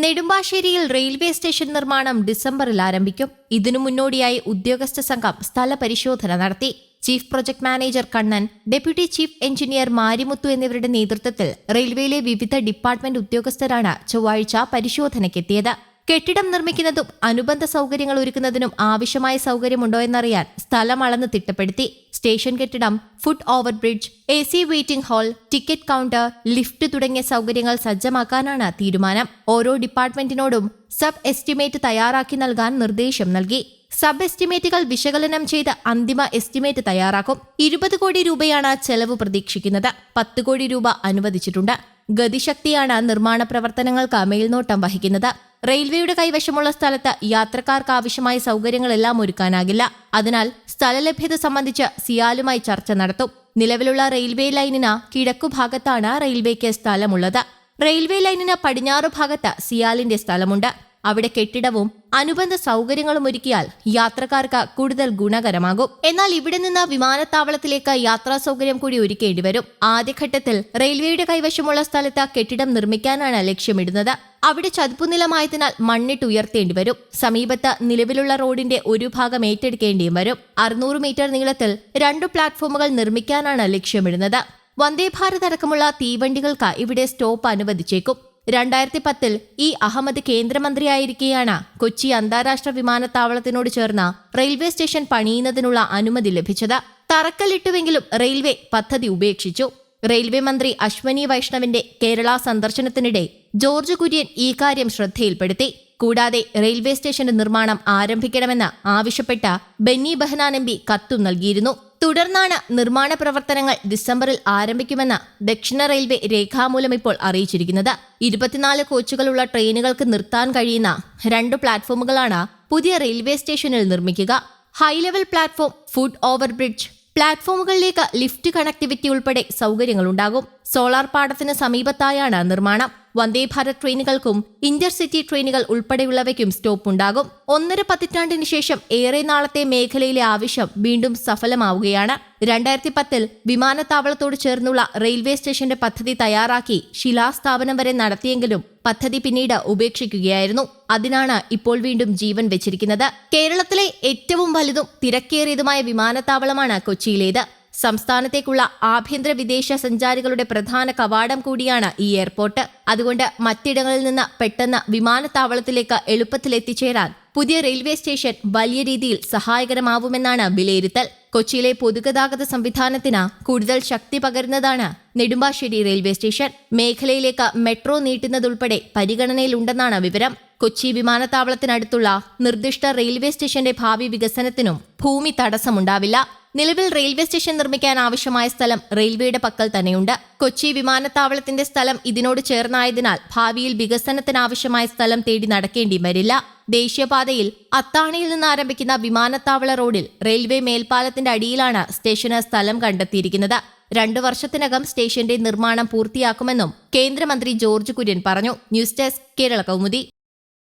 നെടുമ്പാശ്ശേരിയിൽ railway station നിർമ്മാണം ഡിസംബറിൽ ആരംഭിക്കും. ഇതിനു മുന്നോടിയായി ഉദ്യോഗസ്ഥ സംഘം സ്ഥല പരിശോധന നടത്തി. Chief project manager Kannan, deputy chief engineer Marimuthu എന്നിവരുടെ നേതൃത്വത്തിൽ റെയിൽവേയിലെ വിവിധ ഡിപ്പാർട്ട്മെന്റ് ഉദ്യോഗസ്ഥരാണ് ചൊവ്വാഴ്ച പരിശോധനയ്ക്കെത്തിയത്. കെട്ടിടം നിർമ്മിക്കുന്നതും അനുബന്ധ സൗകര്യങ്ങൾ ഒരുക്കുന്നതിനും ആവശ്യമായ സൗകര്യമുണ്ടോ എന്നറിയാൻ സ്ഥലം അളന്ന് തിട്ടപ്പെടുത്തി. സ്റ്റേഷൻ കെട്ടിടം, foot overbridge, AC waiting hall, ticket counter, lift തുടങ്ങിയ സൗകര്യങ്ങൾ സജ്ജമാക്കാനാണ് തീരുമാനം. ഓരോ ഡിപ്പാർട്ട്മെന്റിനോടും സബ് എസ്റ്റിമേറ്റ് തയ്യാറാക്കി നൽകാൻ നിർദ്ദേശം നൽകി. സബ് എസ്റ്റിമേറ്റുകൾ വിശകലനം ചെയ്ത് അന്തിമ എസ്റ്റിമേറ്റ് തയ്യാറാക്കും. 20 കോടി രൂപയാണ് ചെലവ് പ്രതീക്ഷിക്കുന്നത്. 10 കോടി രൂപ അനുവദിച്ചിട്ടുണ്ട്. ഗതിശക്തിയാണ് നിർമ്മാണ പ്രവർത്തനങ്ങൾക്ക് മേൽനോട്ടം വഹിക്കുന്നത്. റെയിൽവേയുടെ കൈവശമുള്ള സ്ഥലത്ത് യാത്രക്കാർക്ക് ആവശ്യമായ സൗകര്യങ്ങളെല്ലാം ഒരുക്കാനാകില്ല. അതിനാൽ സ്ഥലലഭ്യത സംബന്ധിച്ച് സിയാലുമായി ചർച്ച നടത്തും. നിലവിലുള്ള റെയിൽവേ ലൈനിന് കിഴക്കുഭാഗത്താണ് റെയിൽവേക്ക് സ്ഥലമുള്ളത്. റെയിൽവേ ലൈനിന് പടിഞ്ഞാറു ഭാഗത്ത് സിയാലിന്റെ സ്ഥലമുണ്ട്. അവിടെ കെട്ടിടവും അനുബന്ധ സൗകര്യങ്ങളും ഒരുക്കിയാൽ യാത്രക്കാർക്ക് കൂടുതൽ ഗുണകരമാകും. എന്നാൽ ഇവിടെ നിന്ന് വിമാനത്താവളത്തിലേക്ക് യാത്രാ സൗകര്യം കൂടി ഒരുക്കേണ്ടി വരും. ആദ്യഘട്ടത്തിൽ റെയിൽവേയുടെ കൈവശമുള്ള സ്ഥലത്ത് കെട്ടിടം നിർമ്മിക്കാനാണ് ലക്ഷ്യമിടുന്നത്. അവിടെ ചതുപ്പുനിലമായതിനാൽ മണ്ണിട്ട് ഉയർത്തേണ്ടി വരും. സമീപത്ത് നിലവിലുള്ള റോഡിന്റെ ഒരു ഭാഗം ഏറ്റെടുക്കേണ്ടിയും വരും. 600 മീറ്റർ നീളത്തിൽ 2 പ്ലാറ്റ്ഫോമുകൾ നിർമ്മിക്കാനാണ് ലക്ഷ്യമിടുന്നത്. വന്ദേ ഭാരത് അടക്കമുള്ള തീവണ്ടികൾക്ക് ഇവിടെ സ്റ്റോപ്പ് അനുവദിച്ചേക്കും. 2010 അഹമ്മദ് കേന്ദ്രമന്ത്രിയായിരിക്കെയാണ് കൊച്ചി അന്താരാഷ്ട്ര വിമാനത്താവളത്തിനോട് ചേർന്ന റെയിൽവേ സ്റ്റേഷൻ പണിയുന്നതിനുള്ള അനുമതി ലഭിച്ചത്. തറക്കല്ലിട്ടുവെങ്കിലും റെയിൽവേ പദ്ധതി ഉപേക്ഷിച്ചു. റെയിൽവേ മന്ത്രി അശ്വനി വൈഷ്ണവിന്റെ കേരള സന്ദർശനത്തിനിടെ ജോർജ് കുര്യൻ ഈ കാര്യം ശ്രദ്ധയിൽപ്പെടുത്തി. കൂടാതെ റെയിൽവേ സ്റ്റേഷന്റെ നിർമ്മാണം ആരംഭിക്കണമെന്ന് ആവശ്യപ്പെട്ട ബെന്നി ബെഹനാൻ MP കത്തും നൽകിയിരുന്നു. തുടർന്നാണ് നിർമ്മാണ പ്രവർത്തനങ്ങൾ ഡിസംബറിൽ ആരംഭിക്കുമെന്ന് ദക്ഷിണ റെയിൽവേ രേഖാമൂലം ഇപ്പോൾ അറിയിച്ചിരിക്കുന്നത്. 24 കോച്ചുകളുള്ള ട്രെയിനുകൾക്ക് നിർത്താൻ കഴിയുന്ന 2 പ്ലാറ്റ്ഫോമുകളാണ് പുതിയ റെയിൽവേ സ്റ്റേഷനിൽ നിർമ്മിക്കുക. ഹൈ ലെവൽ പ്ലാറ്റ്ഫോം, ഫുട് ഓവർബ്രിഡ്ജ്, പ്ലാറ്റ്ഫോമുകളിലേക്ക് ലിഫ്റ്റ് കണക്ടിവിറ്റി ഉൾപ്പെടെ സൗകര്യങ്ങളുണ്ടാകും. സോളാർ പാടത്തിന് സമീപത്തായാണ് നിർമ്മാണം. വന്ദേ ഭാരത് ട്രെയിനുകൾക്കും ഇന്റർസിറ്റി ട്രെയിനുകൾ ഉൾപ്പെടെയുള്ളവയ്ക്കും സ്റ്റോപ്പ് ഉണ്ടാകും. 1.5 പതിറ്റാണ്ടിന് ശേഷം ഏറെ നാളത്തെ മേഖലയിലെ ആവശ്യം വീണ്ടും സഫലമാവുകയാണ്. 2010 വിമാനത്താവളത്തോട് ചേർന്നുള്ള റെയിൽവേ സ്റ്റേഷന്റെ പദ്ധതി തയ്യാറാക്കി ശിലാസ്ഥാപനം വരെ നടത്തിയെങ്കിലും പദ്ധതി പിന്നീട് ഉപേക്ഷിക്കുകയായിരുന്നു. അതിനാണ് ഇപ്പോൾ വീണ്ടും ജീവൻ വെച്ചിരിക്കുന്നത്. കേരളത്തിലെ ഏറ്റവും വലുതും തിരക്കേറിയതുമായ വിമാനത്താവളമാണ് കൊച്ചിയിലേത്. സംസ്ഥാനത്തേക്കുള്ള ആഭ്യന്തര വിദേശ സഞ്ചാരികളുടെ പ്രധാന കവാടം കൂടിയാണ് ഈ എയർപോർട്ട്. അതുകൊണ്ട് മറ്റിടങ്ങളിൽ നിന്ന് പെട്ടെന്ന് വിമാനത്താവളത്തിലേക്ക് എളുപ്പത്തിൽ എത്തിച്ചേരാൻ പുതിയ റെയിൽവേ സ്റ്റേഷൻ വലിയ രീതിയിൽ സഹായകരമാവുമെന്നാണ് വിലയിരുത്തൽ. കൊച്ചിയിലെ പൊതുഗതാഗത സംവിധാനത്തിന് കൂടുതൽ ശക്തി പകരുന്നതാണ് നെടുമ്പാശ്ശേരി റെയിൽവേ സ്റ്റേഷൻ. മേഖലയിലേക്ക് മെട്രോ നീട്ടുന്നതുൾപ്പെടെ പരിഗണനയിലുണ്ടെന്നാണ് വിവരം. കൊച്ചി വിമാനത്താവളത്തിനടുത്തുള്ള നിർദ്ദിഷ്ട റെയിൽവേ സ്റ്റേഷന്റെ ഭാവി വികസനത്തിനും ഭൂമി തടസ്സമുണ്ടാവില്ല. നിലവിൽ റെയിൽവേ സ്റ്റേഷൻ നിർമ്മിക്കാൻ ആവശ്യമായ സ്ഥലം റെയിൽവേയുടെ പക്കൽ തന്നെയുണ്ട്. കൊച്ചി വിമാനത്താവളത്തിന്റെ സ്ഥലം ഇതിനോട് ചേർന്നായതിനാൽ ഭാവിയിൽ വികസനത്തിനാവശ്യമായ സ്ഥലം തേടി നടക്കേണ്ടി വരില്ല. ദേശീയപാതയിൽ അത്താണിയിൽ നിന്ന് ആരംഭിക്കുന്ന വിമാനത്താവള റോഡിൽ റെയിൽവേ മേൽപ്പാലത്തിന്റെ അടിയിലാണ് സ്റ്റേഷന് സ്ഥലം കണ്ടെത്തിയിരിക്കുന്നത്. 2 വർഷത്തിനകം സ്റ്റേഷന്റെ നിർമ്മാണം പൂർത്തിയാക്കുമെന്നും കേന്ദ്രമന്ത്രി ജോർജ് കുര്യൻ പറഞ്ഞു. News desk, Kerala Kaumudi.